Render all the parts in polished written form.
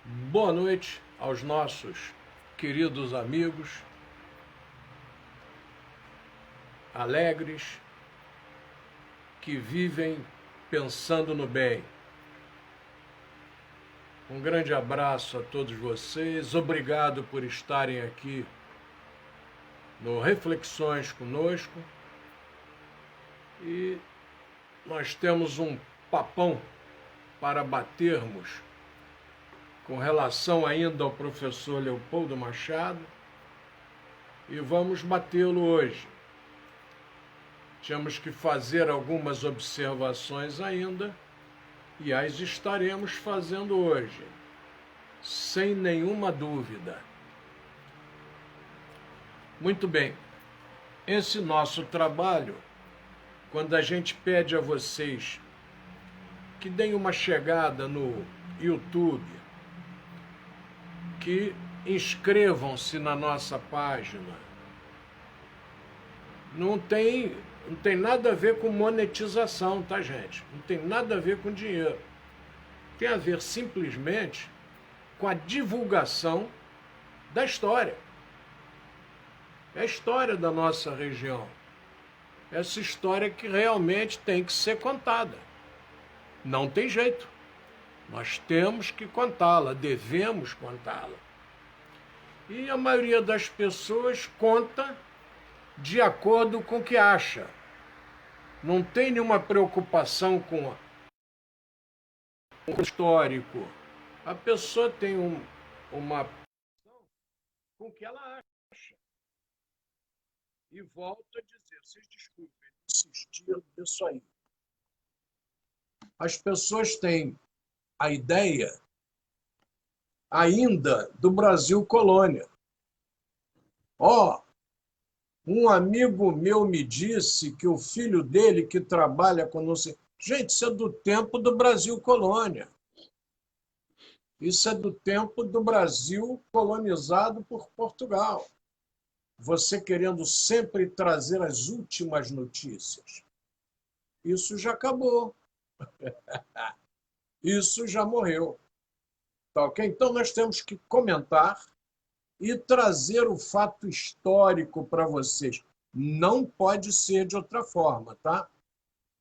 Boa noite aos nossos queridos amigos, alegres, que vivem pensando no bem. Um grande abraço a todos vocês, obrigado por estarem aqui no Reflexões conosco. E nós temos um papão para batermos com relação ainda ao professor Leopoldo Machado, e vamos batê-lo hoje. Tínhamos que fazer algumas observações ainda, e as estaremos fazendo hoje, sem nenhuma dúvida. Muito bem, esse nosso trabalho, quando a gente pede a vocês que deem uma chegada no YouTube, que inscrevam-se na nossa página. Não tem nada a ver com monetização, tá, gente? Não tem nada a ver com dinheiro. Tem a ver simplesmente com a divulgação da história. É a história da nossa região. Essa história que realmente tem que ser contada. Não tem jeito. Nós temos que contá-la, devemos contá-la. E a maioria das pessoas conta de acordo com o que acha. Não tem nenhuma preocupação com o histórico. A pessoa tem uma preocupação com o que ela acha. E volto a dizer, vocês desculpem insistir nisso aí. As pessoas têm a ideia ainda do Brasil colônia. Um amigo meu me disse que o filho dele que trabalha com não sei... Gente, isso é do tempo do Brasil colônia. Isso é do tempo do Brasil colonizado por Portugal. Você querendo sempre trazer as últimas notícias. Isso já acabou. Isso já morreu. Tá, ok? Então, nós temos que comentar e trazer o fato histórico para vocês. Não pode ser de outra forma, tá?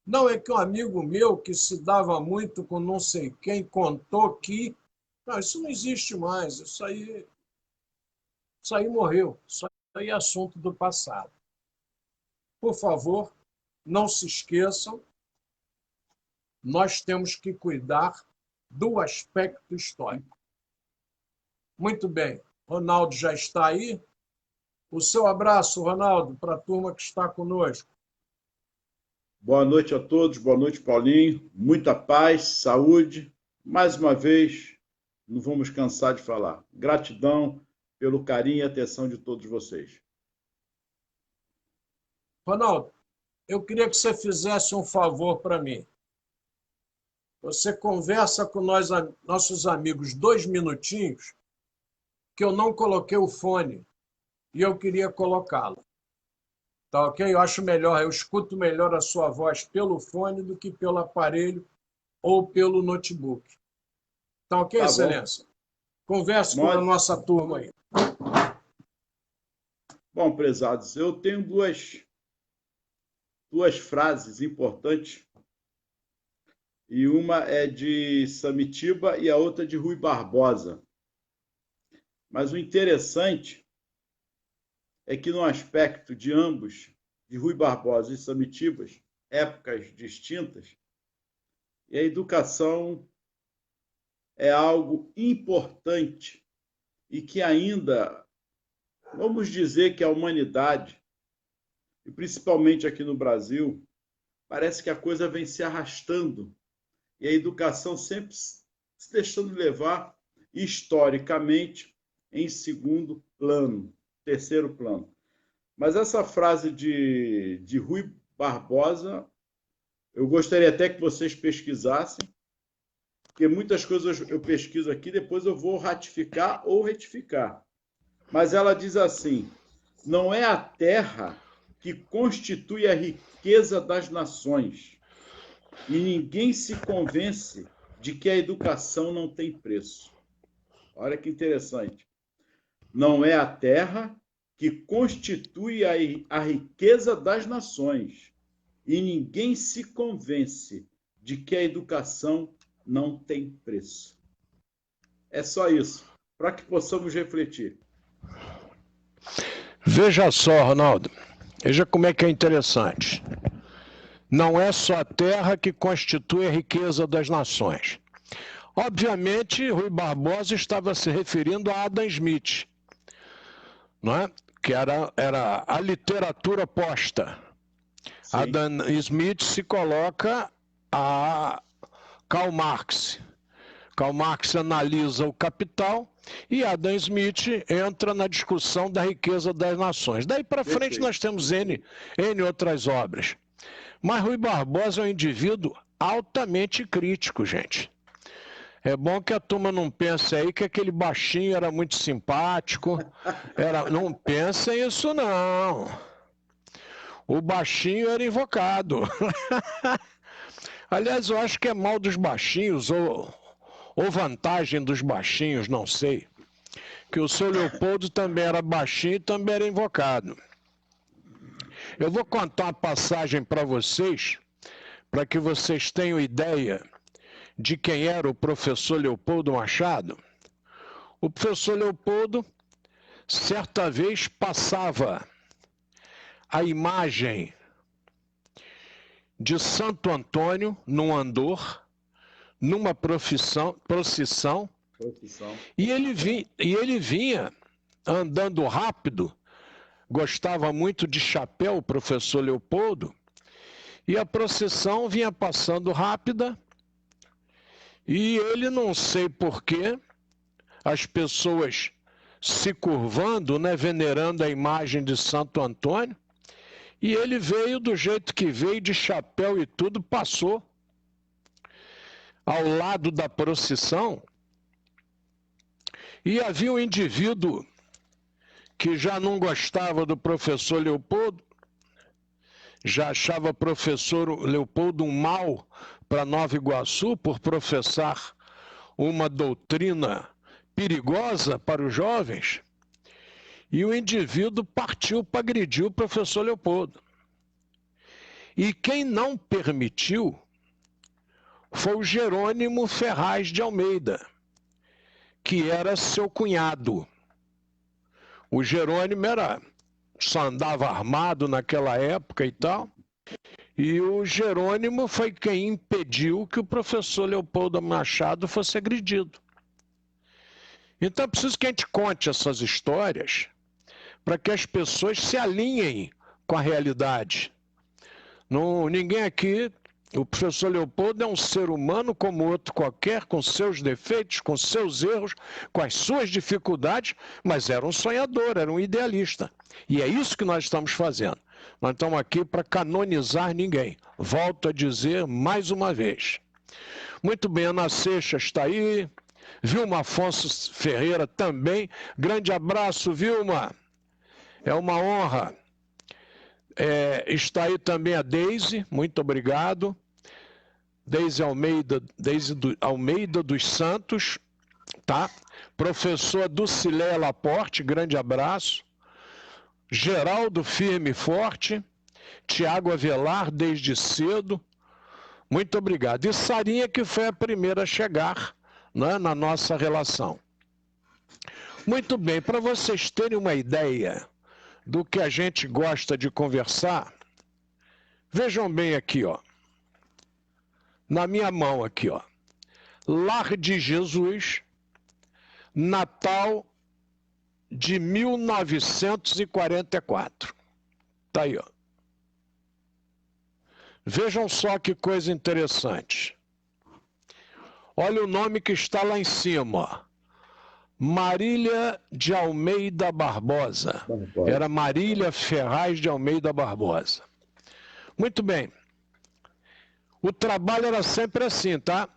Não é que um amigo meu que se dava muito com não sei quem contou que... Não, isso não existe mais. Isso aí morreu. Isso aí é assunto do passado. Por favor, não se esqueçam, nós temos que cuidar do aspecto histórico. Muito bem. Ronaldo já está aí. O seu abraço, Ronaldo, para a turma que está conosco. Boa noite a todos, boa noite, Paulinho. Muita paz, saúde. Mais uma vez, não vamos cansar de falar. Gratidão pelo carinho e atenção de todos vocês. Ronaldo, eu queria que você fizesse um favor para mim. Você conversa com nossos amigos 2 minutinhos, que eu não coloquei o fone e eu queria colocá-lo. Tá ok? Eu acho melhor, eu escuto melhor a sua voz pelo fone do que pelo aparelho ou pelo notebook. Tá ok, Tá Excelência? bom. Converse com a nossa turma aí. Bom, prezados, eu tenho duas frases importantes. E uma é de Samitiba e a outra de Rui Barbosa. Mas o interessante é que no aspecto de ambos, de Rui Barbosa e Samitibas, épocas distintas, e a educação é algo importante e que ainda, vamos dizer que a humanidade, e principalmente aqui no Brasil, parece que a coisa vem se arrastando e a educação sempre se deixando levar historicamente em segundo plano, terceiro plano. Mas essa frase de Rui Barbosa, eu gostaria até que vocês pesquisassem, porque muitas coisas eu pesquiso aqui, depois eu vou ratificar ou retificar. Mas ela diz assim: não é a terra que constitui a riqueza das nações, e ninguém se convence de que a educação não tem preço. Olha que interessante. Não é a terra que constitui a riqueza das nações, e ninguém se convence de que a educação não tem preço. É só isso, para que possamos refletir. Veja só, Ronaldo, veja como é que é interessante. Não é só a terra que constitui a riqueza das nações. Obviamente, Rui Barbosa estava se referindo a Adam Smith, não é? Que era a literatura posta. Sim. Adam Smith se coloca a Karl Marx. Karl Marx analisa o Capital e Adam Smith entra na discussão da riqueza das nações. Daí para frente nós temos N outras obras. Mas Rui Barbosa é um indivíduo altamente crítico, gente. É bom que a turma não pense aí que aquele baixinho era muito simpático. Não pensem isso, não. O baixinho era invocado. Aliás, eu acho que é mal dos baixinhos, ou vantagem dos baixinhos, não sei. Que o seu Leopoldo também era baixinho e também era invocado. Eu vou contar uma passagem para vocês, para que vocês tenham ideia de quem era o professor Leopoldo Machado. O professor Leopoldo, certa vez, passava a imagem de Santo Antônio num andor, numa procissão, e ele vinha andando rápido, gostava muito de chapéu, o professor Leopoldo, e a procissão vinha passando rápida, e ele, não sei porquê, as pessoas se curvando, né, venerando a imagem de Santo Antônio, e ele veio do jeito que veio, de chapéu e tudo, passou ao lado da procissão, e havia um indivíduo que já não gostava do professor Leopoldo, já achava o professor Leopoldo um mal para Nova Iguaçu por professar uma doutrina perigosa para os jovens, e o indivíduo partiu para agredir o professor Leopoldo. E quem não permitiu foi o Jerônimo Ferraz de Almeida, que era seu cunhado. O Jerônimo só andava armado naquela época e tal, e o Jerônimo foi quem impediu que o professor Leopoldo Machado fosse agredido. Então é preciso que a gente conte essas histórias para que as pessoas se alinhem com a realidade. Ninguém aqui, o professor Leopoldo é um ser humano como outro qualquer, com seus defeitos, com seus erros, com as suas dificuldades, mas era um sonhador, era um idealista. E é isso que nós estamos fazendo. Nós estamos aqui para canonizar ninguém. Volto a dizer mais uma vez. Muito bem, Ana Seixas está aí, Vilma Afonso Ferreira também. Grande abraço, Vilma. É uma honra. Está aí também a Deise, muito obrigado. Deise Almeida dos Santos, tá? Professor Dulcileia Laporte, grande abraço. Geraldo Firme e Forte, Tiago Avelar, desde cedo, muito obrigado. E Sarinha, que foi a primeira a chegar, né, na nossa relação. Muito bem, para vocês terem uma ideia do que a gente gosta de conversar, vejam bem aqui, ó. Na minha mão aqui, ó. Lar de Jesus, Natal de 1944. Tá aí, ó. Vejam só que coisa interessante. Olha o nome que está lá em cima, ó. Marília de Almeida Barbosa. Era Marília Ferraz de Almeida Barbosa. Muito bem. O trabalho era sempre assim, tá?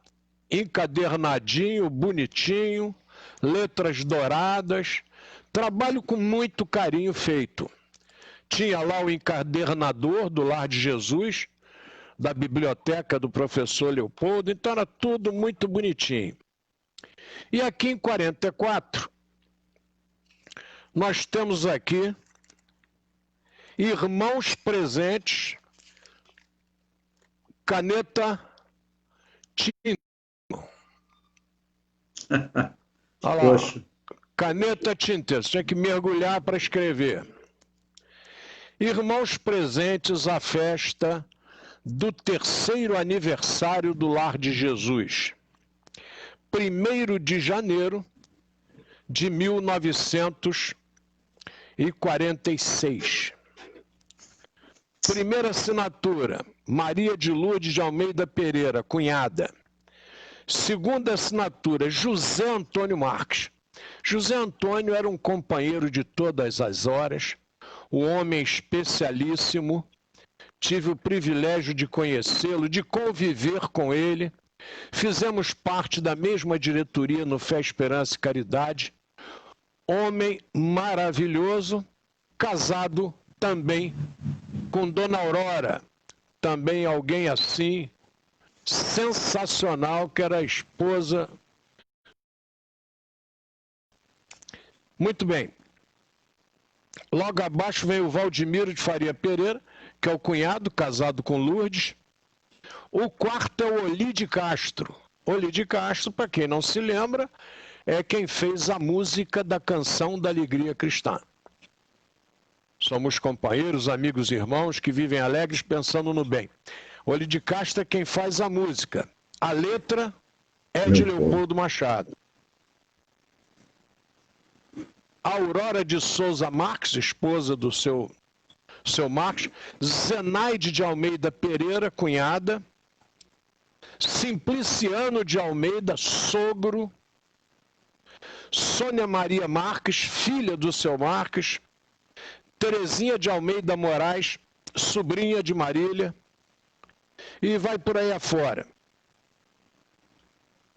Encadernadinho, bonitinho, letras douradas, trabalho com muito carinho feito. Tinha lá o encadernador do Lar de Jesus, da biblioteca do professor Leopoldo, então era tudo muito bonitinho. E aqui em 44, nós temos aqui irmãos presentes, caneta tinta. Olha lá, Poxa. caneta tinta, você tinha que mergulhar para escrever. Irmãos presentes à festa do 3º aniversário do Lar de Jesus, 1º de janeiro de 1946. Primeira assinatura, Maria de Lourdes de Almeida Pereira, cunhada. Segunda assinatura, José Antônio Marques. José Antônio era um companheiro de todas as horas, um homem especialíssimo. Tive o privilégio de conhecê-lo, de conviver com ele. Fizemos parte da mesma diretoria no Fé, Esperança e Caridade. Homem maravilhoso, casado também com Dona Aurora, também alguém assim, sensacional, que era a esposa. Muito bem. Logo abaixo vem o Valdemiro de Faria Pereira, que é o cunhado, casado com Lourdes. O quarto é o Oli de Castro. Oli de Castro, para quem não se lembra, é quem fez a música da Canção da Alegria Cristã. Somos companheiros, amigos e irmãos que vivem alegres pensando no bem. Oli de Castro é quem faz a música. A letra é de Leopoldo Machado. Aurora de Souza Marques, esposa do seu Marques. Zenaide de Almeida Pereira, cunhada. Simpliciano de Almeida, sogro. Sônia Maria Marques, filha do seu Marques. Terezinha de Almeida Moraes, sobrinha de Marília. E vai por aí afora.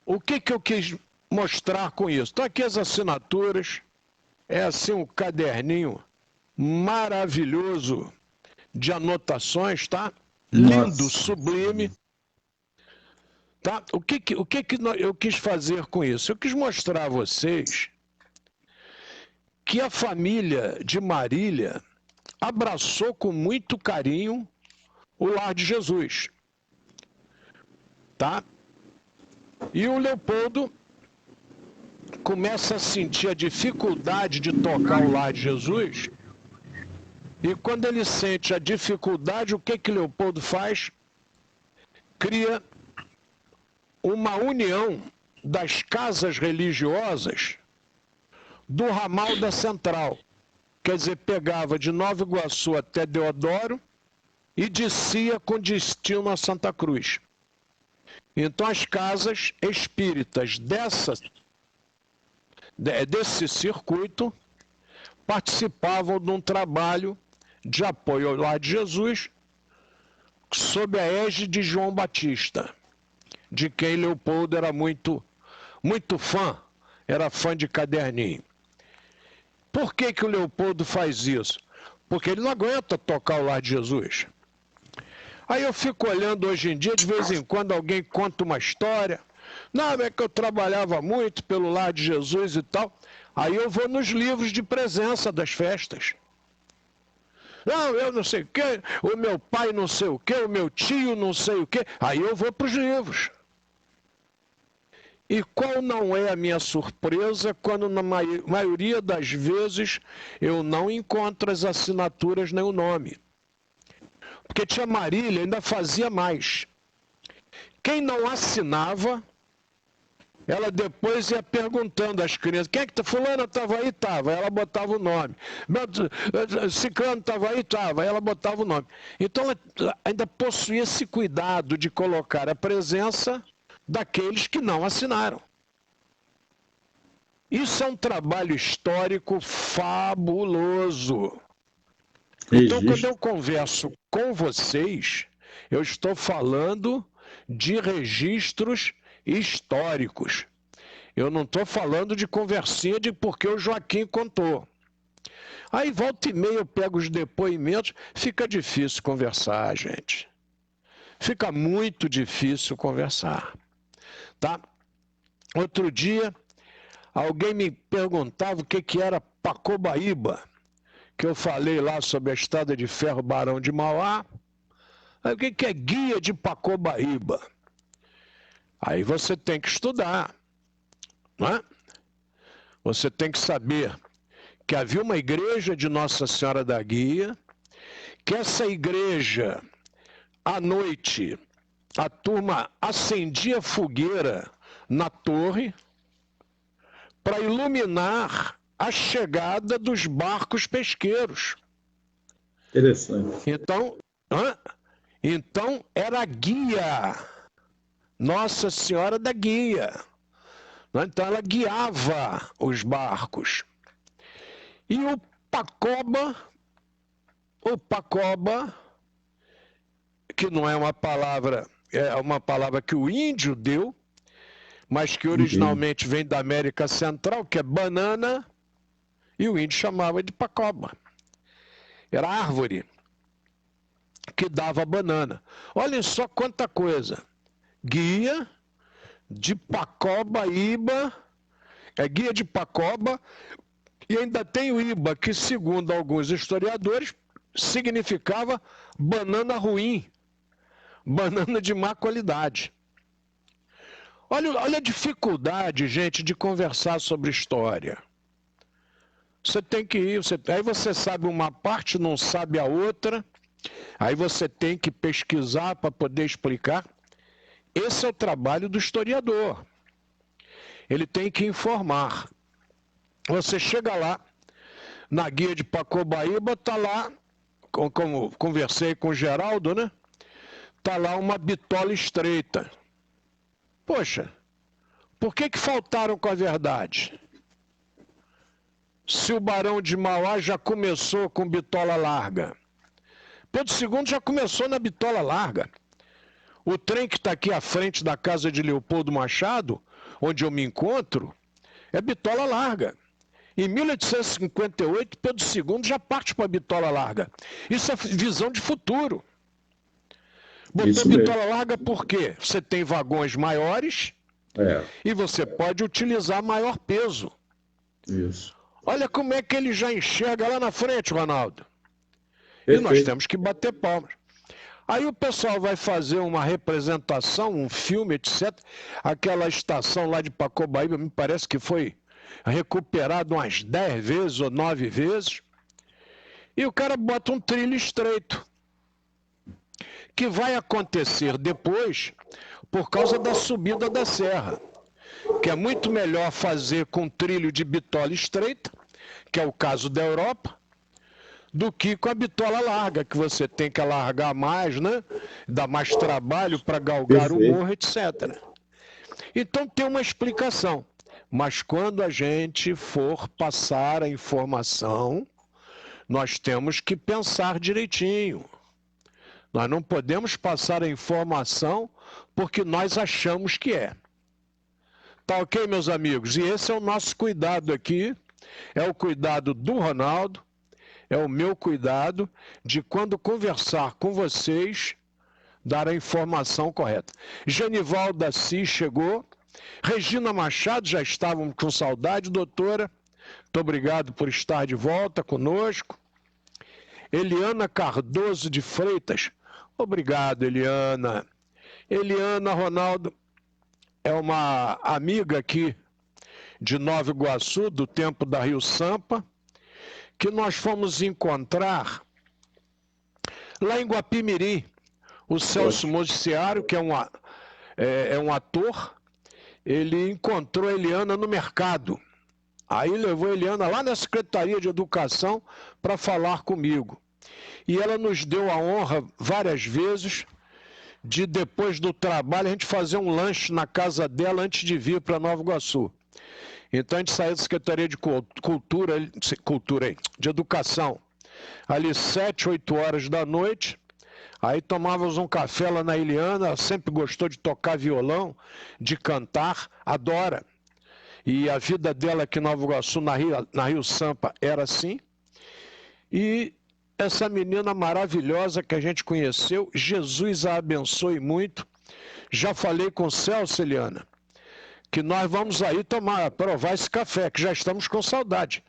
O que eu quis mostrar com isso? Estão aqui as assinaturas. É assim um caderninho maravilhoso de anotações, tá? Lindo, sublime. Tá? O que eu quis fazer com isso? Eu quis mostrar a vocês que a família de Marília abraçou com muito carinho o Lar de Jesus. Tá? E o Leopoldo começa a sentir a dificuldade de tocar o Lar de Jesus. E quando ele sente a dificuldade, o que Leopoldo faz? Cria uma união das casas religiosas do ramal da Central. Quer dizer, pegava de Nova Iguaçu até Deodoro e descia com destino a Santa Cruz. Então as casas espíritas desse circuito participavam de um trabalho de apoio ao Lar de Jesus sob a égide de João Batista, de quem Leopoldo era muito fã, era fã de caderninho. Por que o Leopoldo faz isso? Porque ele não aguenta tocar o Lar de Jesus. Aí eu fico olhando hoje em dia, de vez em quando alguém conta uma história. Não, é que eu trabalhava muito pelo Lar de Jesus e tal. Aí eu vou nos livros de presença das festas. Não, eu não sei o quê, o meu pai não sei o quê, o meu tio não sei o quê. Aí eu vou para os livros. E qual não é a minha surpresa quando na maioria das vezes eu não encontro as assinaturas nem o nome. Porque tia Marília ainda fazia mais. Quem não assinava, ela depois ia perguntando às crianças, quem é que fulana estava aí? Estava. Ela botava o nome. Ciclano estava aí? Estava. Ela botava o nome. Então ela ainda possuía esse cuidado de colocar a presença daqueles que não assinaram. Isso é um trabalho histórico fabuloso. Então, quando eu converso com vocês, eu estou falando de registros históricos. Eu não estou falando de conversinha de porque o Joaquim contou. Aí, volta e meia, eu pego os depoimentos, fica difícil conversar, gente. Fica muito difícil conversar. Tá? Outro dia, Alguém me perguntava o que era Pacobaíba, que eu falei lá sobre a Estrada de Ferro Barão de Mauá. Aí, o que é Guia de Pacobaíba? Aí você tem que estudar, não é? Você tem que saber que havia uma igreja de Nossa Senhora da Guia, que essa igreja, à noite, a turma acendia fogueira na torre para iluminar a chegada dos barcos pesqueiros. Interessante. Então era a guia, Nossa Senhora da Guia. Então ela guiava os barcos. E o Pacoba, que não é uma palavra, é uma palavra que o índio deu, mas que originalmente vem da América Central, que é banana, e o índio chamava de Pacoba. Era árvore que dava banana. Olhem só quanta coisa. Guia de Pacobaíba, guia de Pacoba, e ainda tem o Iba, que segundo alguns historiadores, significava banana ruim, banana de má qualidade. Olha a dificuldade, gente, de conversar sobre história. Você tem que ir, aí você sabe uma parte, não sabe a outra, aí você tem que pesquisar para poder explicar. Esse é o trabalho do historiador. Ele tem que informar. Você chega lá, na guia de Pacobaíba, está lá, como conversei com o Geraldo, né? Está lá uma bitola estreita. Poxa, por que faltaram com a verdade? Se o Barão de Mauá já começou com bitola larga. Pedro II já começou na bitola larga. O trem que está aqui à frente da casa de Leopoldo Machado, onde eu me encontro, é bitola larga. Em 1858, Pedro II já parte para a bitola larga. Isso é visão de futuro. Botou bitola larga por quê? Você tem vagões maiores e você pode utilizar maior peso. Isso. Olha como é que ele já enxerga lá na frente, Ronaldo. E nós temos que bater palmas. Aí o pessoal vai fazer uma representação, um filme, etc. Aquela estação lá de Pacobaíba, me parece que foi recuperado umas 10 vezes ou 9 vezes. E o cara bota um trilho estreito. Que vai acontecer depois por causa da subida da serra. Que é muito melhor fazer com trilho de bitola estreita, que é o caso da Europa, do que com a bitola larga, que você tem que alargar mais, né? Dá mais trabalho para galgar o morro, etc. Então tem uma explicação. Mas quando a gente for passar a informação, nós temos que pensar direitinho. Nós não podemos passar a informação porque nós achamos que é. Tá ok, meus amigos? E esse é o nosso cuidado aqui, é o cuidado do Ronaldo, é o meu cuidado de quando conversar com vocês, dar a informação correta. Genivaldo Assis chegou, Regina Machado, já estávamos com saudade, doutora, muito obrigado por estar de volta conosco. Eliana Cardoso de Freitas, obrigado, Eliana. Eliana, Ronaldo, é uma amiga aqui de Nova Iguaçu, do tempo da Rio Sampa, que nós fomos encontrar lá em Guapimirim. O Celso Mosiciário, que é um ator, ele encontrou a Eliana no mercado. Aí levou a Eliana lá na Secretaria de Educação para falar comigo. E ela nos deu a honra várias vezes de, depois do trabalho, a gente fazer um lanche na casa dela antes de vir para Nova Iguaçu. Então a gente saiu da Secretaria de de Educação, ali 7, 8 horas da noite, aí tomávamos um café lá na Eliana, ela sempre gostou de tocar violão, de cantar, adora. E a vida dela aqui em Nova Iguaçu, na Rio Sampa, era assim. E essa menina maravilhosa que a gente conheceu, Jesus a abençoe muito. Já falei com o Celso, Eliana, que nós vamos aí provar esse café, que já estamos com saudade.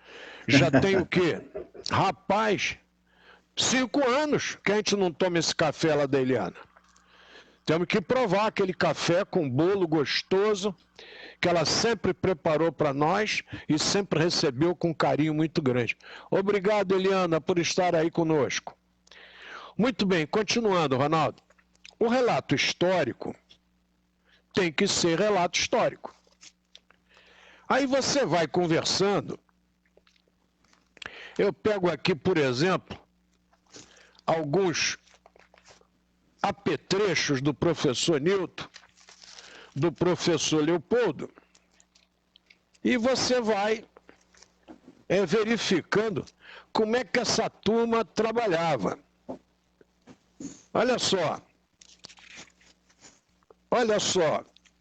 Já tem o quê? Rapaz, 5 anos que a gente não toma esse café lá da Eliana. Temos que provar aquele café com bolo gostoso, que ela sempre preparou para nós e sempre recebeu com carinho muito grande. Obrigado, Eliana, por estar aí conosco. Muito bem, continuando, Ronaldo. O relato histórico tem que ser relato histórico. Aí você vai conversando. Eu pego aqui, por exemplo, alguns apetrechos do professor Newton, do professor Leopoldo, e você vai verificando como é que essa turma trabalhava. Olha só,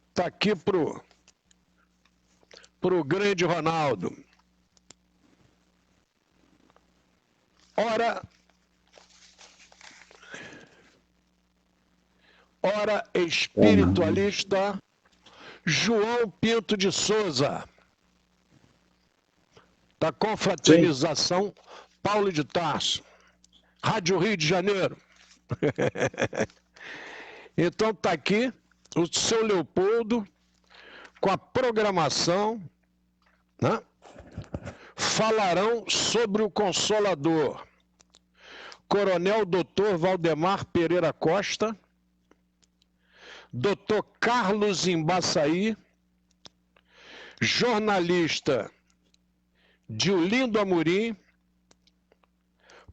está aqui pro grande Ronaldo. Ora espiritualista João Pinto de Souza, da Confraternização Paulo de Tarso, Rádio Rio de Janeiro. Então está aqui o seu Leopoldo com a programação, né? Falarão sobre o Consolador. Coronel Dr. Valdemar Pereira Costa, Dr. Carlos Embaçaí, jornalista Diolindo Amorim,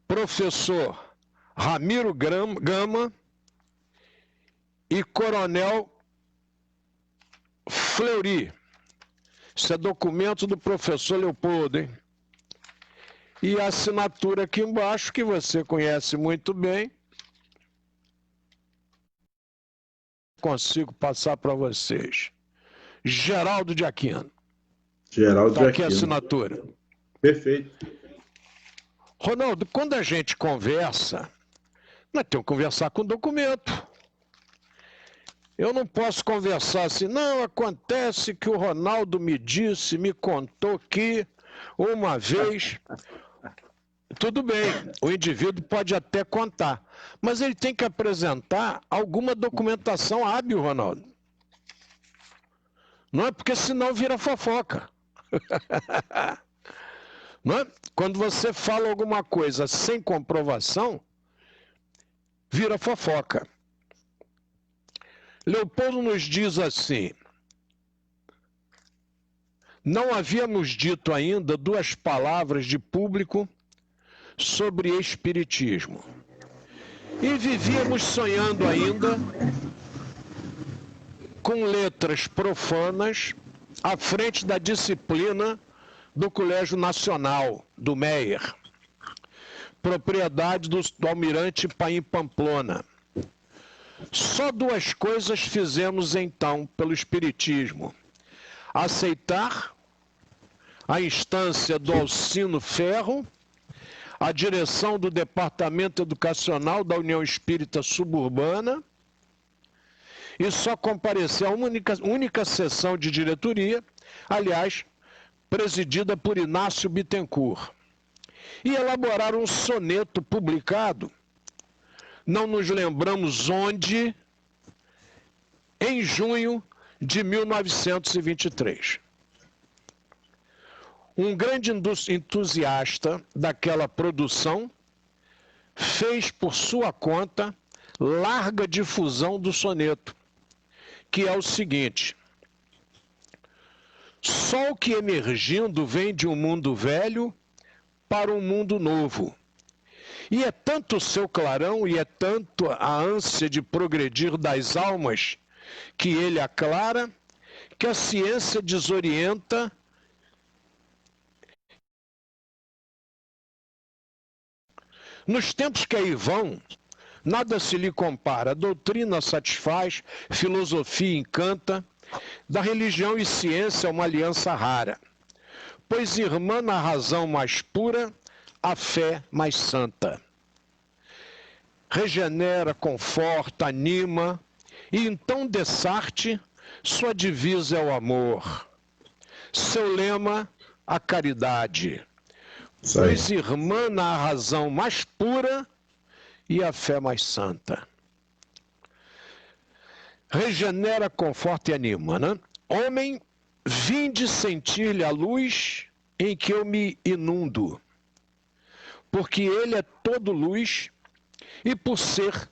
professor Ramiro Gama e Coronel Fleury. Isso é documento do professor Leopoldo, hein? E a assinatura aqui embaixo, que você conhece muito bem. Consigo passar para vocês. Geraldo de Aquino. Geraldo de Aquino. Aqui a assinatura. Perfeito. Ronaldo, quando a gente conversa, nós temos que conversar com documento. Eu não posso conversar assim, não, acontece que o Ronaldo me disse, me contou que uma vez... Tudo bem, o indivíduo pode até contar, mas ele tem que apresentar alguma documentação hábil, Ronaldo. Não é porque senão vira fofoca. Não é? Quando você fala alguma coisa sem comprovação, vira fofoca. Leopoldo nos diz assim: não havíamos dito ainda 2 palavras de público sobre espiritismo. E vivíamos sonhando ainda com letras profanas à frente da disciplina do Colégio Nacional, do Meyer, propriedade do almirante Paim Pamplona. Só 2 coisas fizemos então pelo espiritismo: aceitar a instância do Alcino Ferro, a direção do Departamento Educacional da União Espírita Suburbana, e só comparecer a uma única sessão de diretoria, aliás, presidida por Inácio Bittencourt, e elaborar um soneto publicado, não nos lembramos onde, em junho de 1923. Um grande entusiasta daquela produção fez por sua conta larga difusão do soneto, que é o seguinte: sol que emergindo vem de um mundo velho para um mundo novo. E é tanto o seu clarão e é tanto a ânsia de progredir das almas que ele aclara, que a ciência desorienta nos tempos que aí vão, nada se lhe compara. A doutrina satisfaz, filosofia encanta, da religião e ciência é uma aliança rara. Pois irmã na razão mais pura, a fé mais santa. Regenera, conforta, anima, e então Dessarte Sua divisa é o amor. Seu lema, a caridade. Pois irmã na razão mais pura e a fé mais santa. Regenera, conforta e anima, né? Homem, vinde sentir-lhe a luz em que eu me inundo, porque ele é todo luz e por ser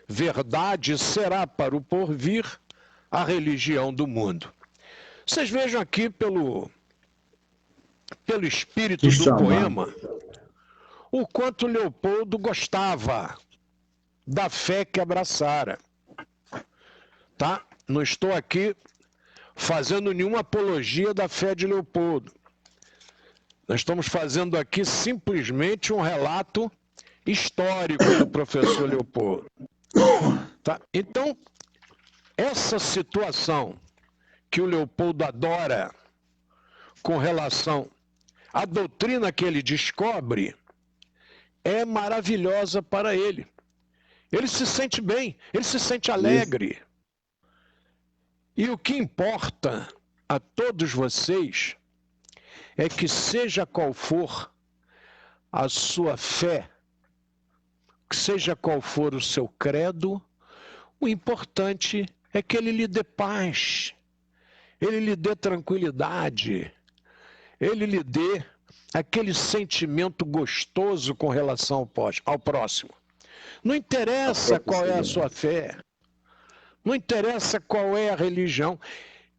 verdade será para o porvir a religião do mundo. Vocês vejam aqui pelo espírito do poema o quanto Leopoldo gostava da fé que abraçara. Tá? Não estou aqui fazendo nenhuma apologia da fé de Leopoldo. Nós estamos fazendo aqui simplesmente um relato histórico do professor Leopoldo. Tá? Então, essa situação que o Leopoldo adora com relação à doutrina que ele descobre é maravilhosa para ele. Ele se sente bem, ele se sente alegre. E o que importa a todos vocês é que, seja qual for a sua fé, seja qual for o seu credo, o importante é que ele lhe dê paz, ele lhe dê tranquilidade, ele lhe dê aquele sentimento gostoso com relação ao próximo. Não interessa qual é a sua fé, não interessa qual é a religião.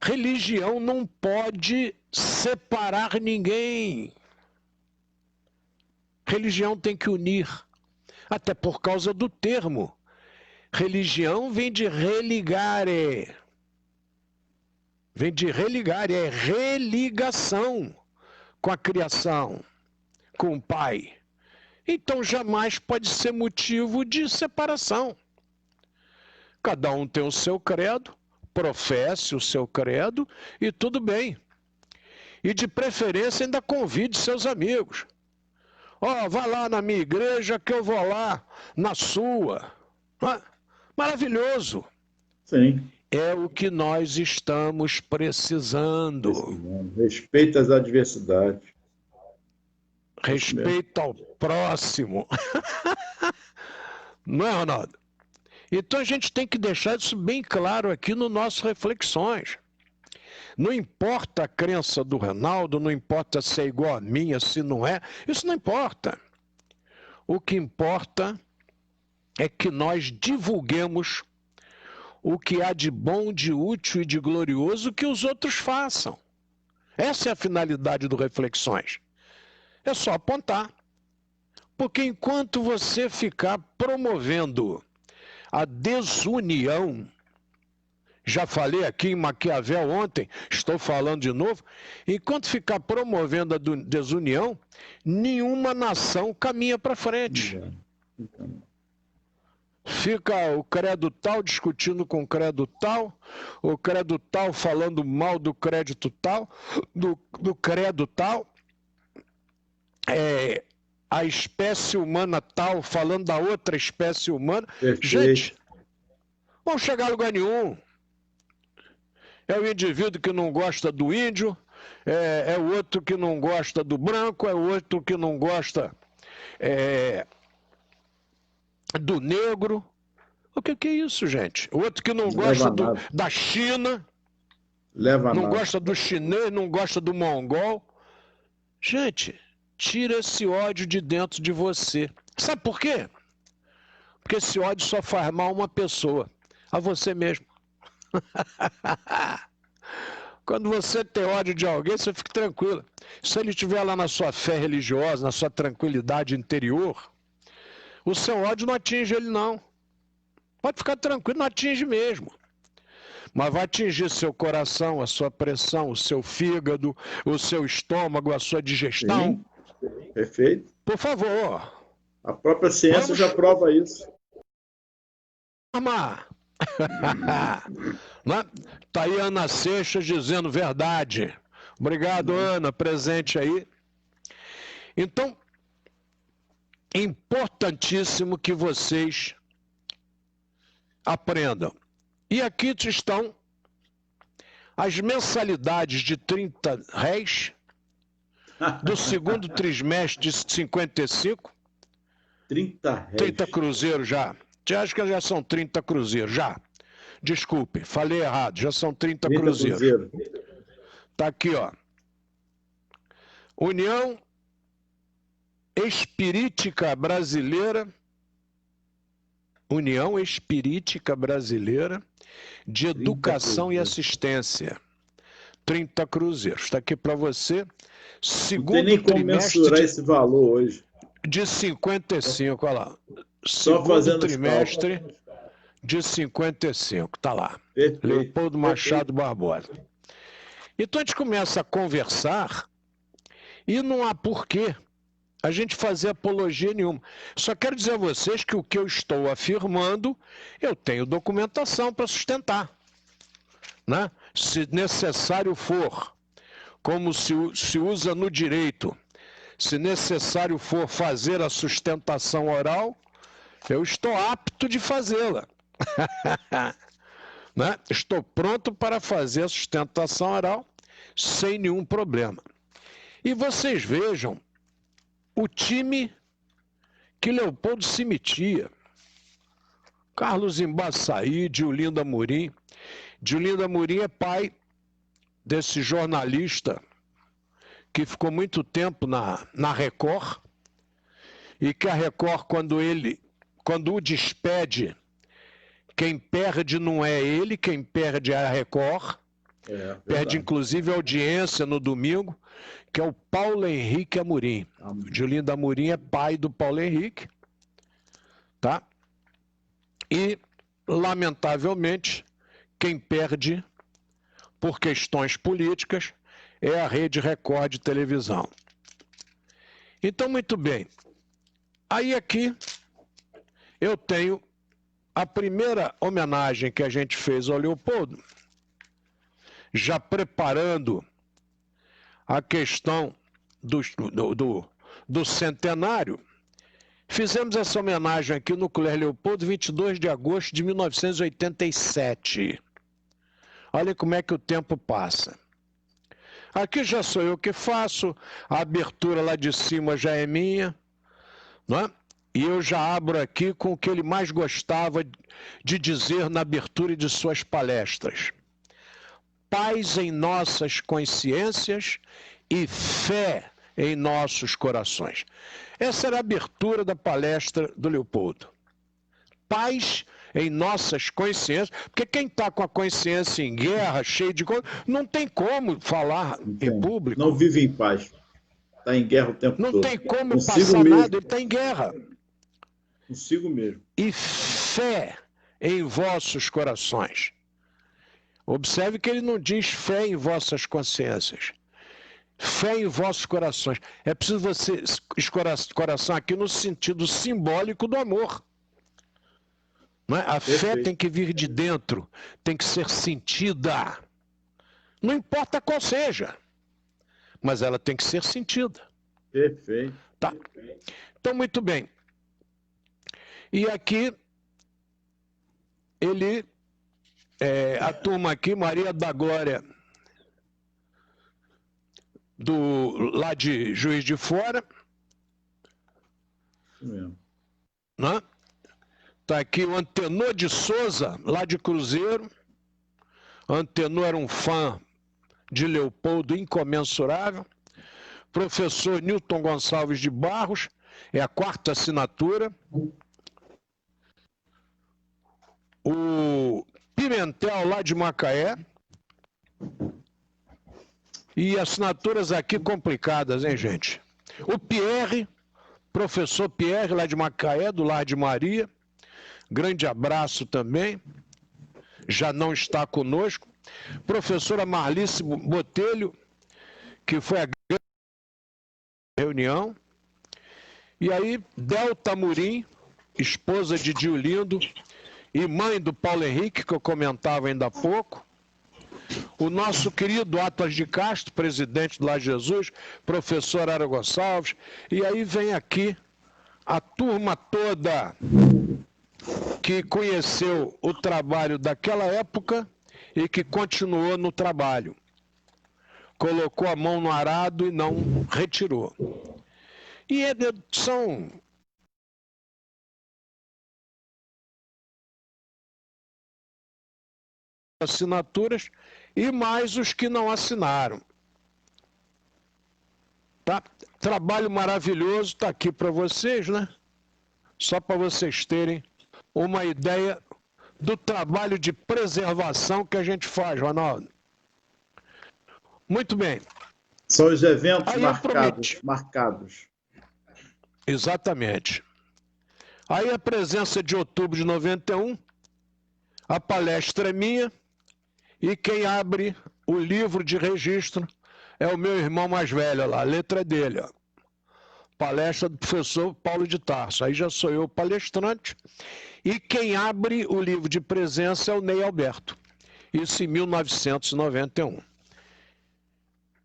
Religião não pode separar ninguém. Religião tem que unir, até por causa do termo. Religião vem de religare. Vem de religare, é religação com a criação, com o Pai. Então jamais pode ser motivo de separação. Cada um tem o seu credo, professe o seu credo e tudo bem. E de preferência ainda convide seus amigos. Ó, vá lá na minha igreja que eu vou lá na sua. Maravilhoso. Sim. É o que nós estamos precisando. Respeito às adversidades. Respeito ao próximo. Não é, Ronaldo? Então a gente tem que deixar isso bem claro aqui no nossas reflexões. Não importa a crença do Ronaldo, não importa se é igual a minha, se não é, isso não importa. O que importa é que nós divulguemos o que há de bom, de útil e de glorioso que os outros façam. Essa é a finalidade do Reflexões. É só apontar. Porque enquanto você ficar promovendo a desunião, já falei aqui em Maquiavel ontem, estou falando de novo, enquanto ficar promovendo a desunião, nenhuma nação caminha para frente. Fica o credo tal discutindo com o credo tal falando mal do crédito tal, do credo tal, a espécie humana tal falando da outra espécie humana. Perfeito. Gente, vamos chegar a lugar nenhum. É o indivíduo que não gosta do índio, é o outro que não gosta do branco, é o outro que não gosta do negro. O que é isso, gente? O outro que não gosta da China, não gosta do chinês, não gosta do mongol. Gente, tira esse ódio de dentro de você. Sabe por quê? Porque esse ódio só faz mal a uma pessoa, a você mesmo. Quando você tem ódio de alguém, você fica tranquilo. Se ele estiver lá na sua fé religiosa, na sua tranquilidade interior, o seu ódio não atinge ele, não. Pode ficar tranquilo, não atinge mesmo. Mas vai atingir seu coração, a sua pressão, o seu fígado, o seu estômago, a sua digestão. Sim, perfeito. Por favor. A própria ciência já prova isso. Está aí Ana Seixas dizendo verdade. Obrigado, Ana, presente aí. Então, importantíssimo que vocês aprendam. E aqui estão as mensalidades de 30 réis, do segundo trimestre de 55, 30 réis. 30 cruzeiros já. Acho que já são 30 cruzeiros, já. Desculpe, falei errado, já são 30 cruzeiros. Tá aqui, ó. União Espíritica Brasileira, União Espíritica Brasileira de Educação e Assistência. 30 cruzeiros. Está aqui para você. Segundo não tem nem como mensurar esse valor hoje. De 55, olha lá. Só fazendo trimestre de 55, tá lá. Perfeito. Leopoldo Machado Barbosa. Então a gente começa a conversar e não há porquê a gente fazer apologia nenhuma. Só quero dizer a vocês que o que eu estou afirmando, eu tenho documentação para sustentar, né? Se necessário for, como se usa no direito, se necessário for fazer a sustentação oral, eu estou apto de fazê-la. Né? Estou pronto para fazer a sustentação oral sem nenhum problema. E vocês vejam o time que Leopoldo se metia. Carlos Embaçaí, Diolinda Amorim. Diolinda Amorim é pai desse jornalista que ficou muito tempo na Record, e que a Record, quando o despede, quem perde não é ele, quem perde é a Record. Perde inclusive audiência no domingo, que é o Paulo Henrique Amorim. Diolinda Amorim é pai do Paulo Henrique, tá? E, lamentavelmente, quem perde por questões políticas é a Rede Record de televisão. Então, muito bem. Aí aqui eu tenho a primeira homenagem que a gente fez ao Leopoldo, já preparando a questão do centenário. Fizemos essa homenagem aqui no Colégio Leopoldo, 22 de agosto de 1987. Olha como é que o tempo passa. Aqui já sou eu que faço, a abertura lá de cima já é minha, não é? E eu já abro aqui com o que ele mais gostava de dizer na abertura de suas palestras. Paz em nossas consciências e fé em nossos corações. Essa era a abertura da palestra do Leopoldo. Paz em nossas consciências, porque quem está com a consciência em guerra, cheio de coisa, não tem como falar em público. Não vive em paz. Está em guerra o tempo todo. Não tem como passar nada, ele está em guerra. Consigo mesmo. E fé em vossos corações. Observe que ele não diz fé em vossas consciências. Fé em vossos corações. É preciso você escorar coração aqui no sentido simbólico do amor. Não é? A fé tem que vir de dentro, tem que ser sentida. Não importa qual seja, mas ela tem que ser sentida. Perfeito. Tá. Então, muito bem. E aqui, a turma aqui, Maria da Glória, lá de Juiz de Fora. Isso mesmo. Né? Tá aqui o Antenor de Souza, lá de Cruzeiro. Antenor era um fã de Leopoldo incomensurável. Professor Newton Gonçalves de Barros, é a 4ª assinatura. O Pimentel, lá de Macaé. E assinaturas aqui complicadas, hein, gente? O Pierre, professor Pierre, lá de Macaé, do Lar de Maria. Grande abraço também. Já não está conosco. Professora Marlice Botelho, que foi a grande reunião. E aí, Delta Amorim, esposa de Diolindo e mãe do Paulo Henrique, que eu comentava ainda há pouco. O nosso querido Atlas de Castro, presidente do Lar Jesus, professor Ara Gonçalves. E aí vem aqui a turma toda que conheceu o trabalho daquela época e que continuou no trabalho. Colocou a mão no arado e não retirou. E são assinaturas e mais os que não assinaram. Tá? Trabalho maravilhoso, está aqui para vocês, né? Só para vocês terem uma ideia do trabalho de preservação que a gente faz, Ronaldo. Muito bem. São os eventos Aí marcados. Exatamente. Aí a presença de outubro de 91, a palestra é minha, e quem abre o livro de registro é o meu irmão mais velho lá, a letra é dele, ó. Palestra do professor Paulo de Tarso. Aí já sou eu o palestrante. E quem abre o livro de presença é o Ney Alberto. Isso em 1991.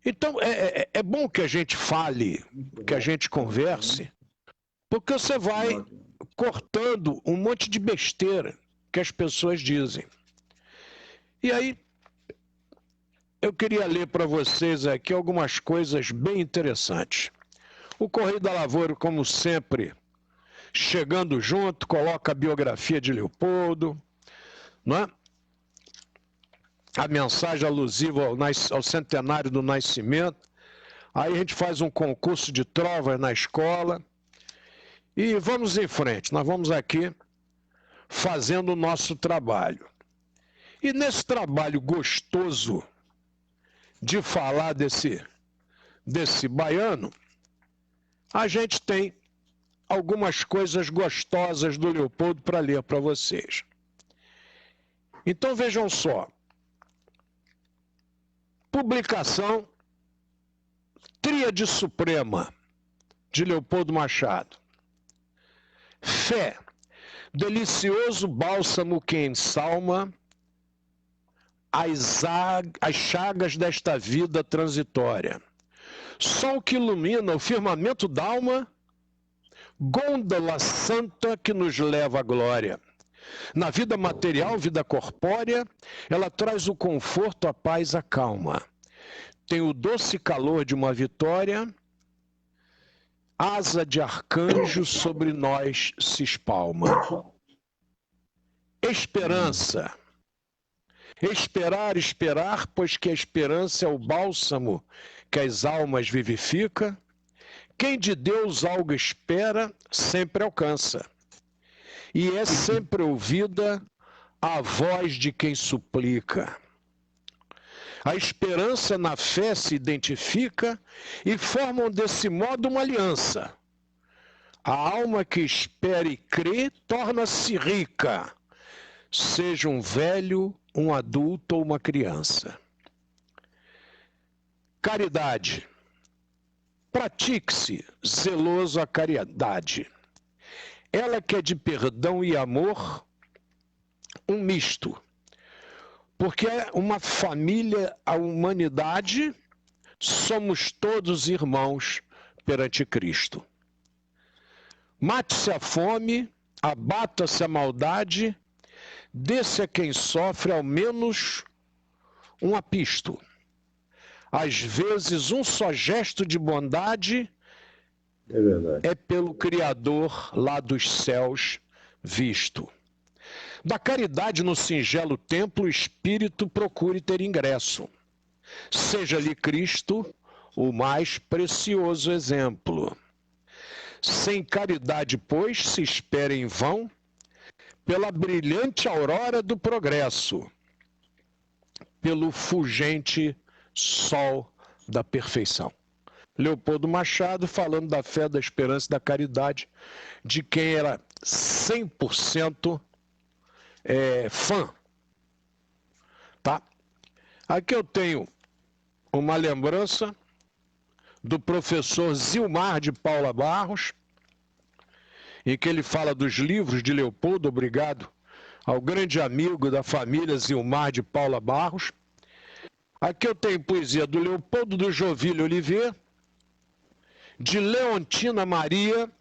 Então, é bom que a gente fale, que a gente converse, porque você vai cortando um monte de besteira que as pessoas dizem. E aí, eu queria ler para vocês aqui algumas coisas bem interessantes. O Correio da Lavoura, como sempre, chegando junto, coloca a biografia de Leopoldo, não é? A mensagem alusiva ao centenário do nascimento. Aí a gente faz um concurso de trovas na escola. E vamos em frente, nós vamos aqui fazendo o nosso trabalho. E nesse trabalho gostoso de falar desse baiano, a gente tem algumas coisas gostosas do Leopoldo para ler para vocês. Então vejam só. Publicação Tríade Suprema, de Leopoldo Machado. Fé, delicioso bálsamo que ensalma as chagas desta vida transitória. Sol que ilumina o firmamento d'alma, gôndola santa que nos leva à glória. Na vida material, vida corpórea, ela traz o conforto, a paz, a calma. Tem o doce calor de uma vitória, asa de arcanjo sobre nós se espalma. Esperança. Esperar, pois que a esperança é o bálsamo que as almas vivifica. Quem de Deus algo espera, sempre alcança. E é sempre ouvida a voz de quem suplica. A esperança na fé se identifica e formam desse modo uma aliança. A alma que espera e crê torna-se rica, seja um velho, um adulto ou uma criança. Caridade. Pratique-se zeloso a caridade. Ela que é de perdão e amor, um misto. Porque é uma família, a humanidade, somos todos irmãos perante Cristo. Mate-se a fome, abata-se a maldade, dê-se a quem sofre ao menos um apisto. Às vezes, um só gesto de bondade é pelo Criador lá dos céus visto. Da caridade no singelo templo, o espírito procure ter ingresso. Seja-lhe Cristo o mais precioso exemplo. Sem caridade, pois, se espera em vão pela brilhante aurora do progresso, pelo fulgente sol da perfeição. Leopoldo Machado falando da fé, da esperança e da caridade de quem era 100% fã. Tá? Aqui eu tenho uma lembrança do professor Zilmar de Paula Barros, em que ele fala dos livros de Leopoldo, obrigado ao grande amigo da família Zilmar de Paula Barros. Aqui eu tenho poesia do Leopoldo do Jovílio Oliveira, de Leontina Maria,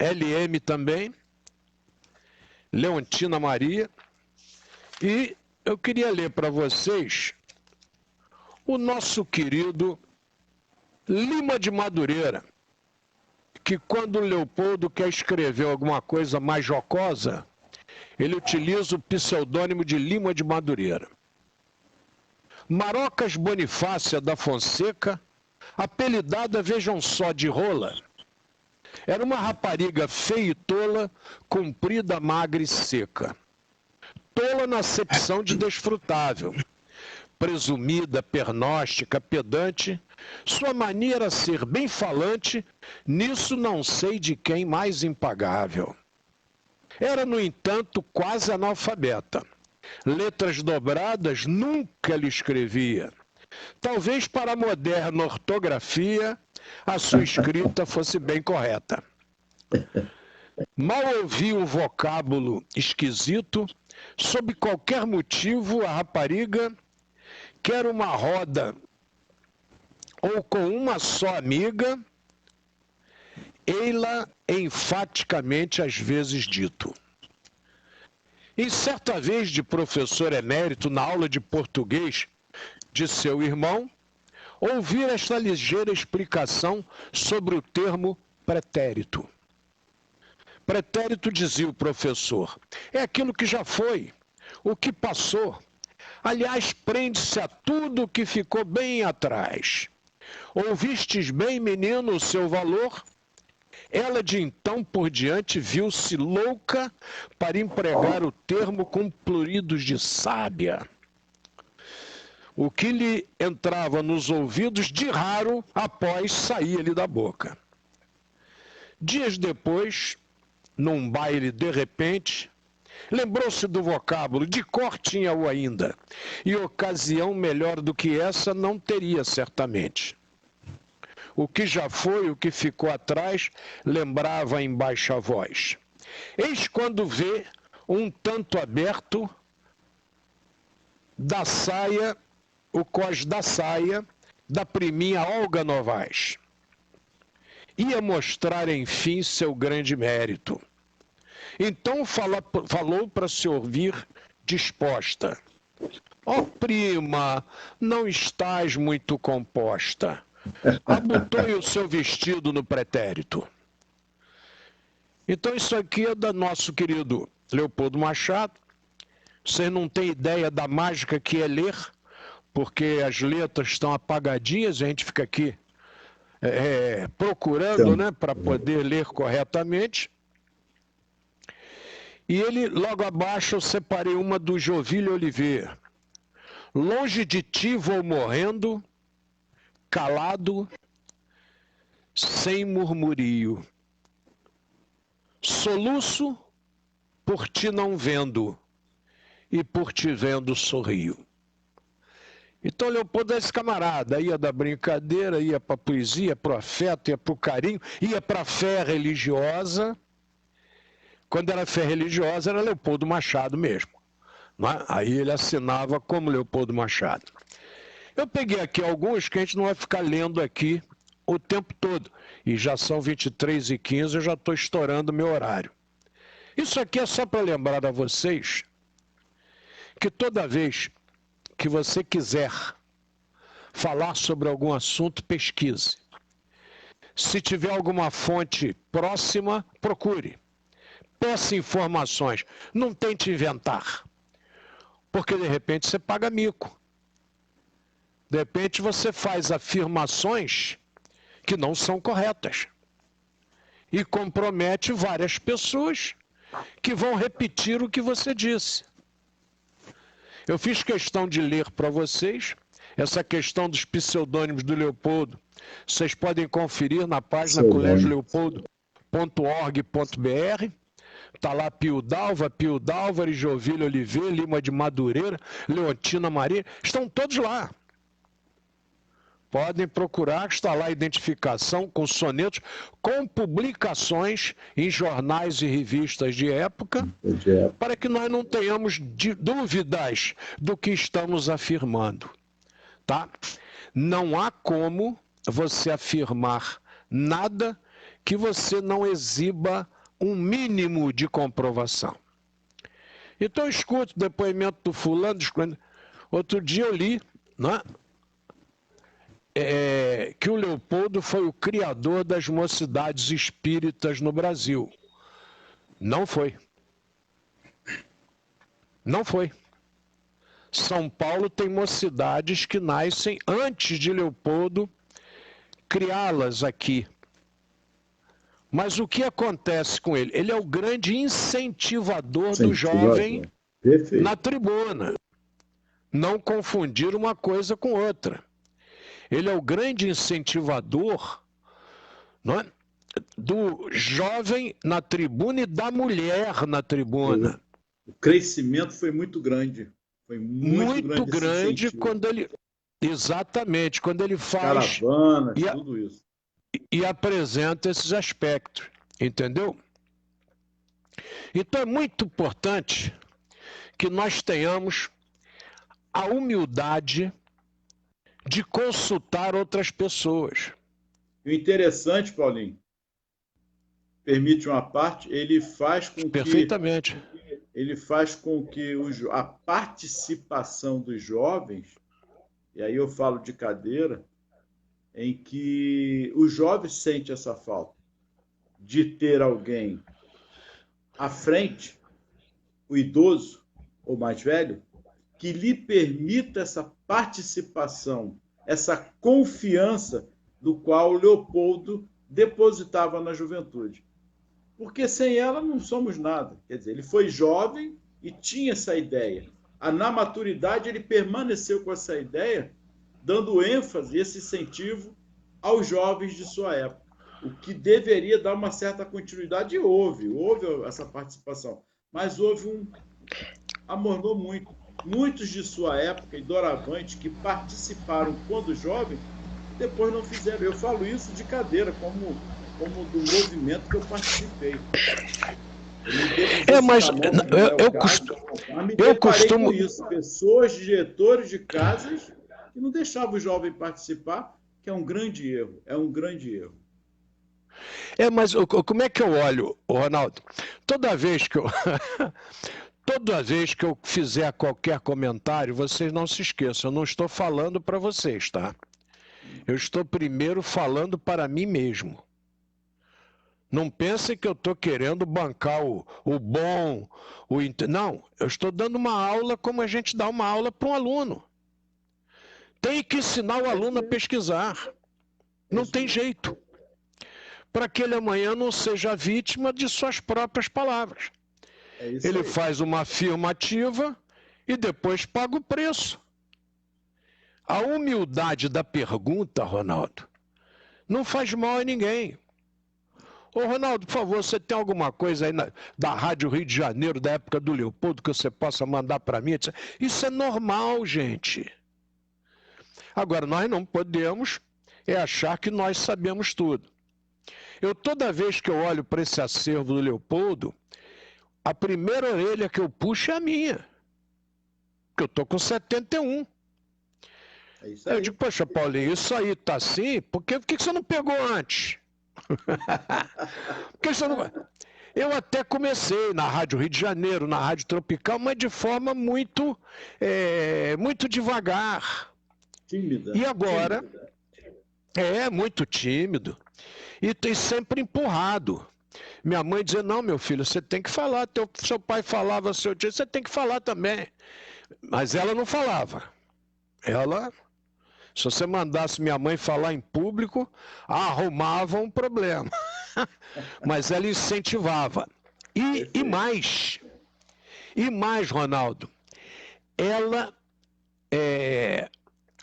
LM também, Leontina Maria, e eu queria ler para vocês o nosso querido Lima de Madureira, que quando o Leopoldo quer escrever alguma coisa mais jocosa, ele utiliza o pseudônimo de Lima de Madureira. Marocas Bonifácia da Fonseca, apelidada, vejam só, de Rola, era uma rapariga feia e tola, comprida, magra e seca. Tola na acepção de desfrutável, presumida, pernóstica, pedante, sua mania era ser bem falante, nisso não sei de quem mais impagável. Era, no entanto, quase analfabeta. Letras dobradas nunca lhe escrevia. Talvez para a moderna ortografia a sua escrita fosse bem correta. Mal ouvia um vocábulo esquisito, sob qualquer motivo a rapariga, quer uma roda ou com uma só amiga, ei-la enfaticamente às vezes dito. Em certa vez de professor emérito na aula de português de seu irmão, ouvir esta ligeira explicação sobre o termo pretérito. Pretérito, dizia o professor, é aquilo que já foi, o que passou. Aliás, prende-se a tudo que ficou bem atrás. Ouvistes bem, menino, o seu valor? Ela de então por diante viu-se louca para empregar o termo com pluridos de sábia. O que lhe entrava nos ouvidos de raro após saía-lhe da boca. Dias depois, num baile de repente, lembrou-se do vocábulo, de cor tinha-o ainda, e ocasião melhor do que essa não teria certamente. O que já foi, o que ficou atrás, lembrava em baixa voz. Eis quando vê, um tanto aberto, da saia, o cós da saia, da priminha Olga Novaes. Ia mostrar, enfim, seu grande mérito. Então falou para se ouvir disposta. Ó prima, não estás muito composta. Abotoe o seu vestido no pretérito. Então isso aqui é do nosso querido Leopoldo Machado. Vocês não têm ideia da mágica que é ler, porque as letras estão apagadinhas, a gente fica aqui procurando, né, para poder ler corretamente. E ele, logo abaixo, eu separei uma do Jovílio Oliveira. Longe de ti vou morrendo, calado, sem murmurio. Soluço por ti não vendo, e por te vendo sorrio. Então Leopoldo é esse camarada, ia da brincadeira, ia para a poesia, para o afeto, ia para o carinho, ia para a fé religiosa. Quando era fé religiosa, era Leopoldo Machado mesmo. Não é? Aí ele assinava como Leopoldo Machado. Eu peguei aqui alguns que a gente não vai ficar lendo aqui o tempo todo. E já são 23h15, eu já estou estourando meu horário. Isso aqui é só para lembrar a vocês que toda vez que você quiser falar sobre algum assunto, pesquise. Se tiver alguma fonte próxima, procure. Peça informações. Não tente inventar. Porque de repente você paga mico. De repente você faz afirmações que não são corretas. E compromete várias pessoas que vão repetir o que você disse. Eu fiz questão de ler para vocês essa questão dos pseudônimos do Leopoldo. Vocês podem conferir na página colégioleopoldo.org.br. Está lá Pio Dálvares, Jovílio Oliveira, Lima de Madureira, Leontina Maria. Estão todos lá. Podem procurar, está lá a identificação com sonetos, com publicações em jornais e revistas de época, para que nós não tenhamos dúvidas do que estamos afirmando. Tá? Não há como você afirmar nada que você não exiba um mínimo de comprovação. Então eu escuto o depoimento do fulano. Outro dia eu li, né, que o Leopoldo foi o criador das mocidades espíritas no Brasil. Não foi. Não foi. São Paulo tem mocidades que nascem antes de Leopoldo criá-las aqui. Mas o que acontece com ele? Ele é o grande incentivador do jovem na tribuna. Não confundir uma coisa com outra. Ele é o grande incentivador, não é, do jovem na tribuna e da mulher na tribuna. O crescimento foi muito grande. Foi muito grande quando ele... Exatamente, quando ele faz... Caravanas, tudo isso. E apresenta esses aspectos, entendeu? Então é muito importante que nós tenhamos a humildade de consultar outras pessoas. E o interessante, Paulinho, permite uma parte, ele faz com Perfeitamente. Ele faz com que a participação dos jovens, e aí eu falo de cadeira, em que o jovem sente essa falta de ter alguém à frente, o idoso ou mais velho, que lhe permita essa participação, essa confiança do qual Leopoldo depositava na juventude. Porque sem ela não somos nada. Quer dizer, ele foi jovem e tinha essa ideia. Na maturidade, ele permaneceu com essa ideia, dando ênfase, esse incentivo aos jovens de sua época. O que deveria dar uma certa continuidade, e houve essa participação. Mas amornou muito. Muitos de sua época e doravante que participaram quando jovens, depois não fizeram. Eu falo isso de cadeira, como do movimento que eu participei. Eu costumo com isso. Pessoas, diretores de casas que não deixavam o jovem participar, que é um grande erro. É um grande erro. Mas como é que eu olho, Ronaldo? Toda vez que eu fizer qualquer comentário, vocês não se esqueçam, eu não estou falando para vocês, tá? Eu estou primeiro falando para mim mesmo. Não pensem que eu estou querendo bancar o bom, Não, eu estou dando uma aula como a gente dá uma aula para um aluno. Tem que ensinar o aluno a pesquisar. Não tem jeito. Para que ele amanhã não seja vítima de suas próprias palavras. Ele faz uma afirmativa e depois paga o preço. A humildade da pergunta, Ronaldo, não faz mal a ninguém. Ô, Ronaldo, por favor, você tem alguma coisa aí da Rádio Rio de Janeiro, da época do Leopoldo, que você possa mandar para mim? Isso é normal, gente. Agora, nós não podemos achar que nós sabemos tudo. Toda vez que eu olho para esse acervo do Leopoldo, a primeira orelha que eu puxo é a minha. Porque eu estou com 71. Eu digo, poxa, Paulinho, isso aí tá assim, por que você não pegou antes? Porque você não... Eu até comecei na Rádio Rio de Janeiro, na Rádio Tropical, mas de forma muito devagar. Tímida. E agora, muito tímido. E tem sempre empurrado. Minha mãe dizia, não, meu filho, você tem que falar. Seu pai falava, seu tio, você tem que falar também. Mas ela não falava. Se você mandasse minha mãe falar em público, arrumava um problema. Mas ela incentivava. E mais, Ronaldo, ela,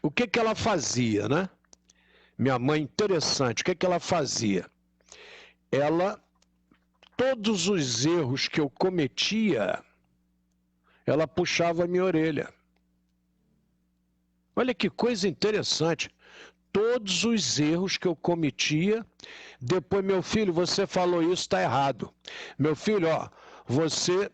o que ela fazia, né? Minha mãe, interessante, o que ela fazia? Todos os erros que eu cometia, ela puxava a minha orelha. Olha que coisa interessante. Todos os erros que eu cometia, depois, meu filho, você falou isso, está errado. Meu filho, você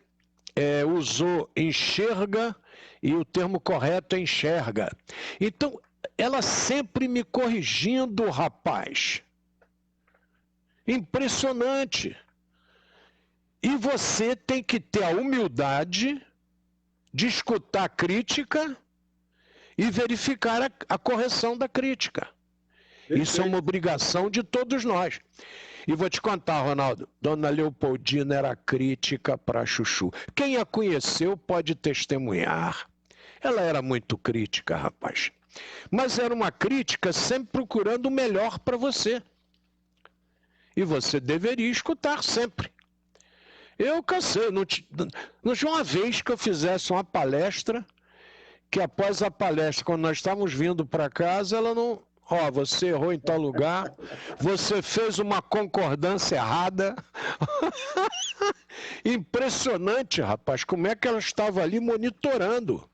usou enxerga e o termo correto é enxerga. Então, ela sempre me corrigindo, rapaz. Impressionante. E você tem que ter a humildade de escutar a crítica e verificar a correção da crítica. Isso é uma obrigação de todos nós. E vou te contar, Ronaldo, Dona Leopoldina era crítica para chuchu. Quem a conheceu pode testemunhar. Ela era muito crítica, rapaz. Mas era uma crítica sempre procurando o melhor para você. E você deveria escutar sempre. Eu cansei, não tinha uma vez que eu fizesse uma palestra, que após a palestra, quando nós estávamos vindo para casa, ela não... Ó, você errou em tal lugar, você fez uma concordância errada. Impressionante, rapaz, como é que ela estava ali monitorando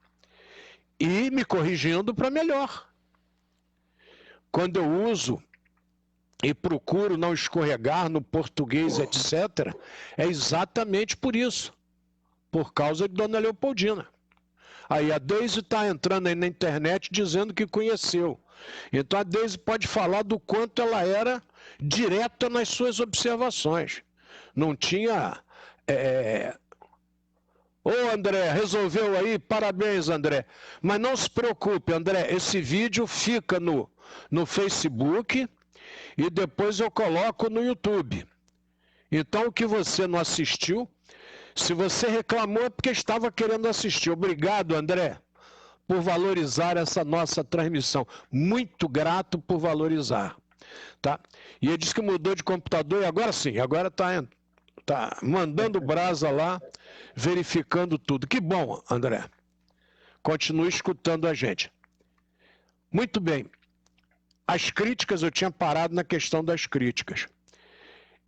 e me corrigindo para melhor. Quando eu uso e procuro não escorregar no português, etc., é exatamente por isso, por causa de Dona Leopoldina. Aí a Deise está entrando aí na internet dizendo que conheceu. Então a Deise pode falar do quanto ela era direta nas suas observações. Não tinha... Ô André, resolveu aí? Parabéns, André. Mas não se preocupe, André, esse vídeo fica no Facebook e depois eu coloco no YouTube. Então o que você não assistiu, se você reclamou é porque estava querendo assistir. Obrigado, André, por valorizar essa nossa transmissão. Muito grato por valorizar. Tá? E ele disse que mudou de computador e agora sim, agora está mandando brasa lá, verificando tudo. Que bom, André. Continue escutando a gente. Muito bem. As críticas, eu tinha parado na questão das críticas.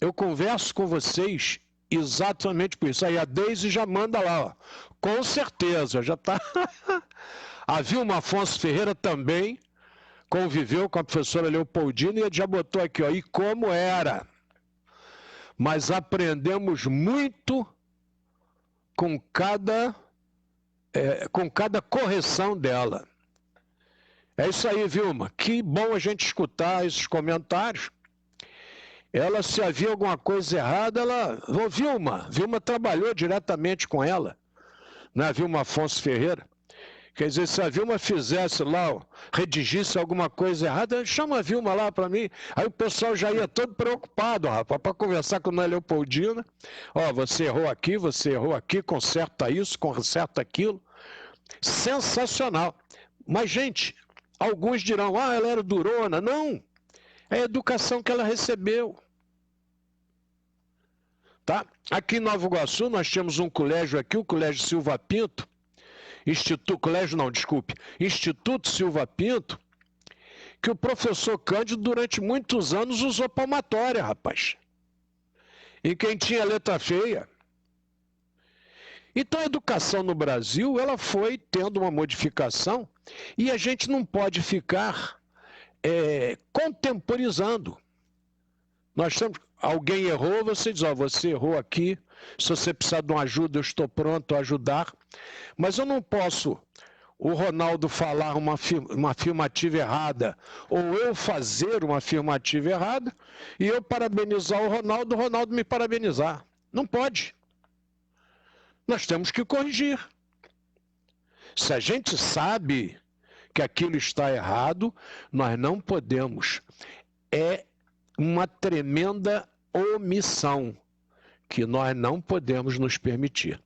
Eu converso com vocês exatamente por isso. Aí a Deise já manda lá, ó. Com certeza, já está... A Vilma Afonso Ferreira também conviveu com a professora Leopoldina e já botou aqui, ó, e como era. Mas aprendemos muito com cada correção dela. É isso aí, Vilma. Que bom a gente escutar esses comentários. Ela, se havia alguma coisa errada, ela... Ô, Vilma trabalhou diretamente com ela, né? Vilma Afonso Ferreira. Quer dizer, se a Vilma fizesse lá, ó, redigisse alguma coisa errada, chama a Vilma lá para mim. Aí o pessoal já ia todo preocupado, rapaz, para conversar com a Leopoldina. Ó, você errou aqui, conserta isso, conserta aquilo. Sensacional. Mas, gente, alguns dirão, ah, ela era durona. Não, é a educação que ela recebeu. Tá? Aqui em Nova Iguaçu, nós tínhamos um colégio aqui, o Colégio Silva Pinto, Instituto Silva Pinto, que o professor Cândido, durante muitos anos, usou palmatória, rapaz. E quem tinha letra feia. Então a educação no Brasil, ela foi tendo uma modificação e a gente não pode ficar contemporizando. Nós temos... Alguém errou, você diz, ó, você errou aqui, se você precisar de uma ajuda, eu estou pronto a ajudar. Mas eu não posso, o Ronaldo falar uma afirmativa errada, ou eu fazer uma afirmativa errada, e eu parabenizar o Ronaldo me parabenizar. Não pode. Nós temos que corrigir. Se a gente sabe que aquilo está errado, nós não podemos. É uma tremenda omissão que nós não podemos nos permitir.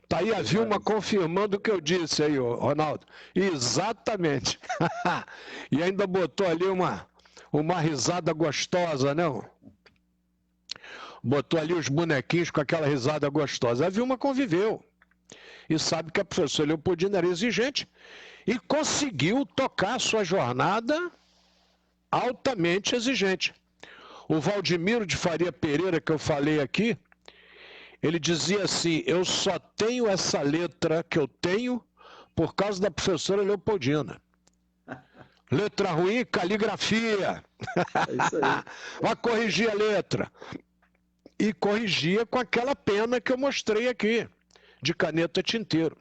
Está aí a Vilma confirmando o que eu disse aí, Ronaldo. Exatamente. E ainda botou ali uma risada gostosa, né? Botou ali os bonequinhos com aquela risada gostosa. A Vilma conviveu. E sabe que a professora Leopoldina era exigente e conseguiu tocar a sua jornada altamente exigente. O Valdemiro de Faria Pereira, que eu falei aqui, ele dizia assim, eu só tenho essa letra que eu tenho por causa da professora Leopoldina. Letra ruim, caligrafia. É isso aí. Vai corrigir a letra. E corrigia com aquela pena que eu mostrei aqui, de caneta tinteiro.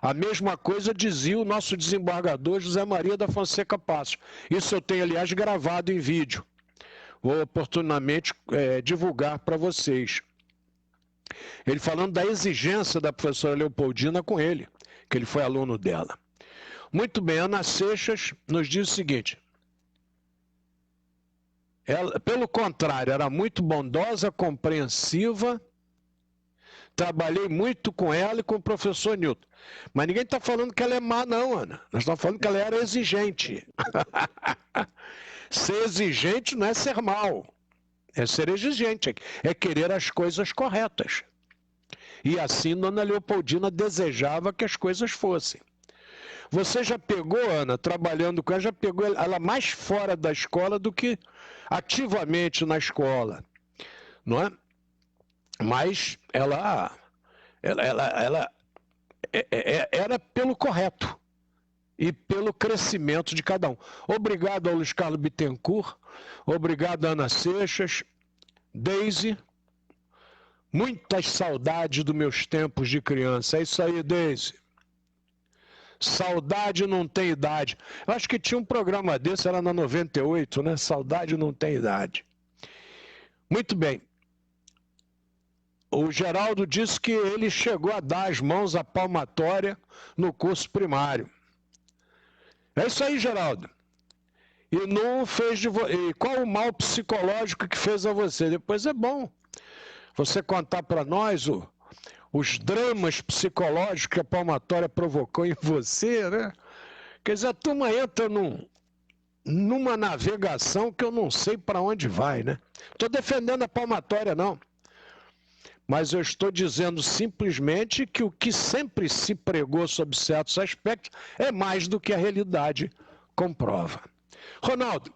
A mesma coisa dizia o nosso desembargador José Maria da Fonseca Passos. Isso eu tenho, aliás, gravado em vídeo. Vou oportunamente divulgar para vocês. Ele falando da exigência da professora Leopoldina com ele, que ele foi aluno dela. Muito bem, Ana Seixas nos diz o seguinte: ela, pelo contrário, era muito bondosa, compreensiva, trabalhei muito com ela e com o professor Newton. Mas ninguém está falando que ela é má, não, Ana. Nós estamos falando que ela era exigente. Ser exigente não é ser mal, é ser exigente, é querer as coisas corretas. E assim Dona Leopoldina desejava que as coisas fossem. Você já pegou, Ana, trabalhando com ela, já pegou ela mais fora da escola do que ativamente na escola, não é? Mas ela era pelo correto e pelo crescimento de cada um. Obrigado ao Luiz Carlos Bittencourt, obrigado a Ana Seixas, Deise, muitas saudades dos meus tempos de criança. É isso aí, Deise. Saudade não tem idade. Eu acho que tinha um programa desse, era na 98, né? Saudade não tem idade. Muito bem. O Geraldo disse que ele chegou a dar as mãos à palmatória no curso primário. É isso aí, Geraldo. E não fez de e qual o mal psicológico que fez a você? Depois é bom você contar para nós os dramas psicológicos que a palmatória provocou em você, né? Quer dizer, a turma entra numa navegação que eu não sei para onde vai, né? Estou defendendo a palmatória, não. Mas eu estou dizendo simplesmente que o que sempre se pregou sob certos aspectos é mais do que a realidade comprova. Ronaldo,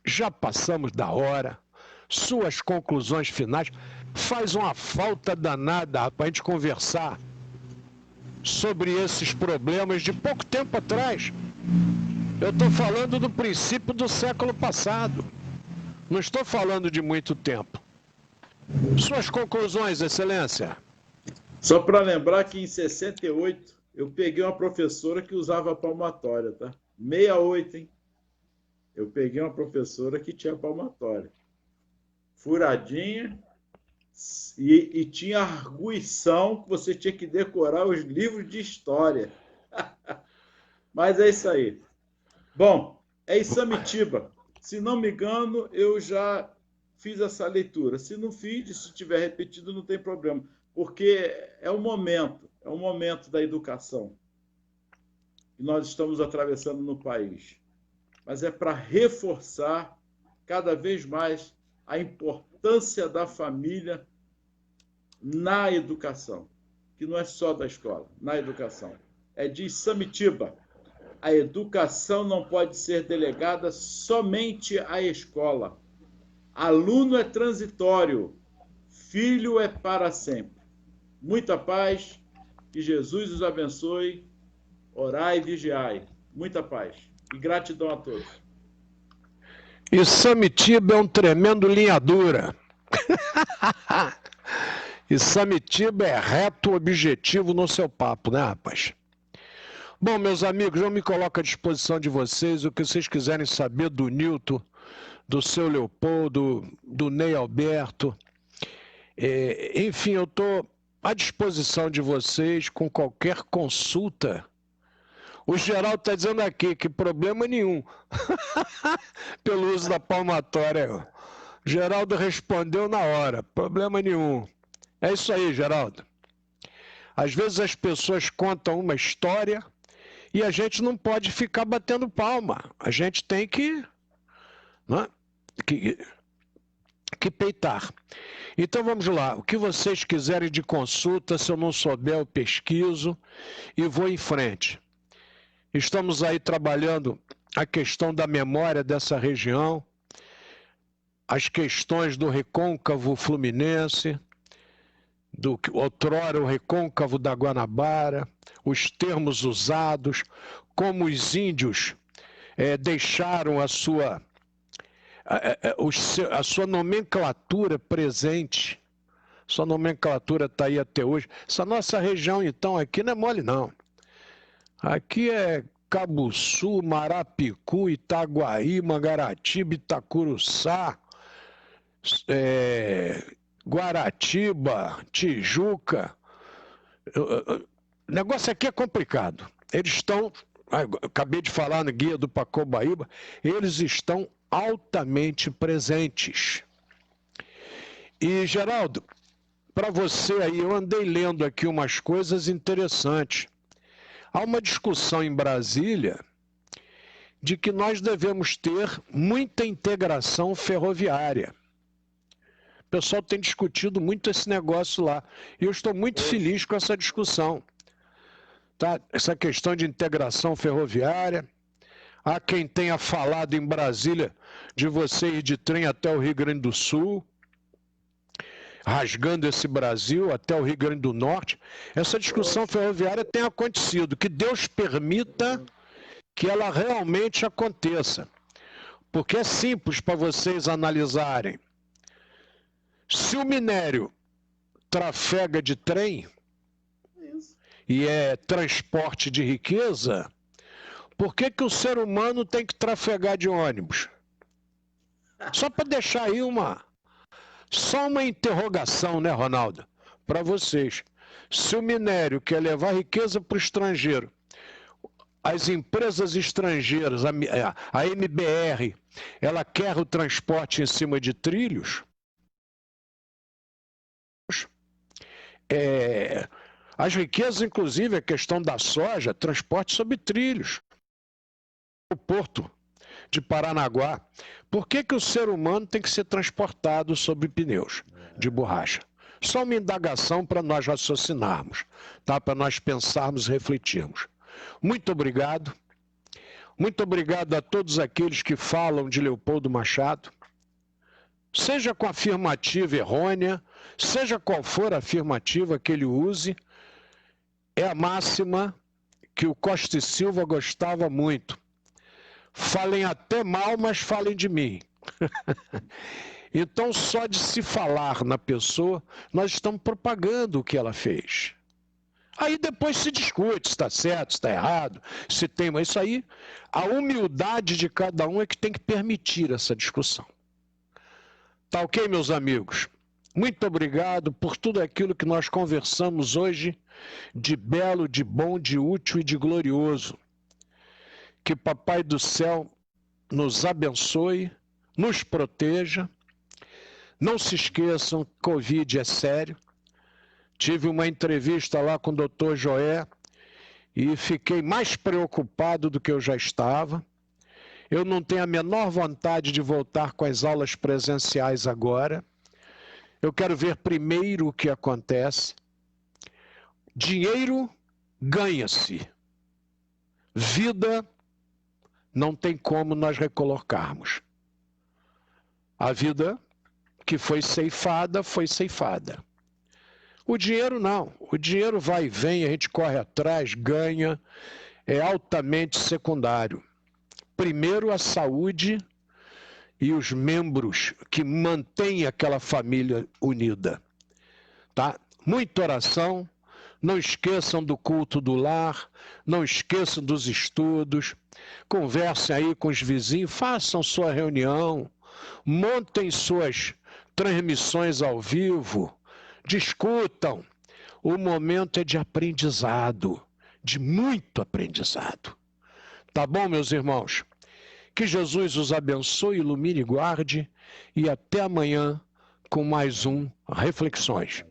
já passamos da hora. Suas conclusões finais. Faz uma falta danada para a gente conversar sobre esses problemas de pouco tempo atrás. Eu estou falando do princípio do século passado. Não estou falando de muito tempo. Suas conclusões, Excelência. Só para lembrar que em 68 eu peguei uma professora que usava palmatória, tá? 68, hein? Eu peguei uma professora que tinha palmatória. Furadinha e tinha arguição que você tinha que decorar os livros de história. Mas é isso aí. Bom, é Isamitiba. Se não me engano, eu já fiz essa leitura. Se não fiz, se tiver repetido, não tem problema. Porque é o momento da educação que nós estamos atravessando no país. Mas é para reforçar cada vez mais a importância da família na educação, que não é só da escola, na educação. É de Isamitiba. A educação não pode ser delegada somente à escola. Aluno é transitório, filho é para sempre. Muita paz, que Jesus os abençoe, orai e vigiai. Muita paz e gratidão a todos. Isamitiba é um tremendo linha dura. Isamitiba é reto objetivo no seu papo, né, rapaz? Bom, meus amigos, eu me coloco à disposição de vocês, o que vocês quiserem saber do Newton, do seu Leopoldo, do Ney Alberto. Enfim, eu estou à disposição de vocês com qualquer consulta. O Geraldo está dizendo aqui que problema nenhum pelo uso da palmatória. O Geraldo respondeu na hora, problema nenhum. É isso aí, Geraldo. Às vezes as pessoas contam uma história e a gente não pode ficar batendo palma. A gente tem que peitar. Então vamos lá. O que vocês quiserem de consulta, se eu não souber, eu pesquiso e vou em frente. Estamos aí trabalhando a questão da memória dessa região, as questões do recôncavo fluminense, do que outrora o recôncavo da Guanabara, os termos usados, como os índios deixaram a sua nomenclatura presente. Sua nomenclatura está aí até hoje. Essa nossa região, então, aqui não é mole, não. Aqui é Cabuçu, Marapicu, Itaguaí, Mangaratiba, Itacuruçá, Guaratiba, Tijuca. O negócio aqui é complicado. Eles estão, acabei de falar no guia do Pacobaíba, eles estão altamente presentes. E, Geraldo, para você aí, eu andei lendo aqui umas coisas interessantes. Há uma discussão em Brasília de que nós devemos ter muita integração ferroviária. O pessoal tem discutido muito esse negócio lá. E eu estou muito feliz com essa discussão. Tá? Essa questão de integração ferroviária. Há quem tenha falado em Brasília de você ir de trem até o Rio Grande do Sul, rasgando esse Brasil até o Rio Grande do Norte. Essa discussão ferroviária tem acontecido. Que Deus permita que ela realmente aconteça. Porque é simples para vocês analisarem. Se o minério trafega de trem e é transporte de riqueza, por que o ser humano tem que trafegar de ônibus? Só para deixar aí só uma interrogação, né, Ronaldo? Para vocês. Se o minério quer levar riqueza para o estrangeiro, as empresas estrangeiras, a MBR, ela quer o transporte em cima de trilhos, as riquezas, inclusive, a questão da soja, transporte sobre trilhos. O porto de Paranaguá. Por que o ser humano tem que ser transportado sobre pneus de borracha? Só uma indagação para nós raciocinarmos, tá? Para nós pensarmos e refletirmos. Muito obrigado. Muito obrigado a todos aqueles que falam de Leopoldo Machado. Seja com afirmativa errônea, seja qual for a afirmativa que ele use, é a máxima que o Costa e Silva gostava muito. Falem até mal, mas falem de mim. Então, só de se falar na pessoa, nós estamos propagando o que ela fez. Aí depois se discute se está certo, se está errado, se tem... Mas isso aí, a humildade de cada um é que tem que permitir essa discussão. Tá ok, meus amigos? Muito obrigado por tudo aquilo que nós conversamos hoje de belo, de bom, de útil e de glorioso. Que Papai do Céu nos abençoe, nos proteja. Não se esqueçam, Covid é sério. Tive uma entrevista lá com o Dr. Joé e fiquei mais preocupado do que eu já estava. Eu não tenho a menor vontade de voltar com as aulas presenciais agora. Eu quero ver primeiro o que acontece. Dinheiro ganha-se. Vida não tem como nós recolocarmos. A vida que foi ceifada, foi ceifada. O dinheiro não. O dinheiro vai e vem, a gente corre atrás, ganha, é altamente secundário. Primeiro a saúde e os membros que mantêm aquela família unida. Tá? Muita oração, não esqueçam do culto do lar, não esqueçam dos estudos, conversem aí com os vizinhos, façam sua reunião, montem suas transmissões ao vivo, discutam. O momento é de aprendizado, de muito aprendizado. Tá bom, meus irmãos? Que Jesus os abençoe, ilumine e guarde, e até amanhã com mais um Reflexões.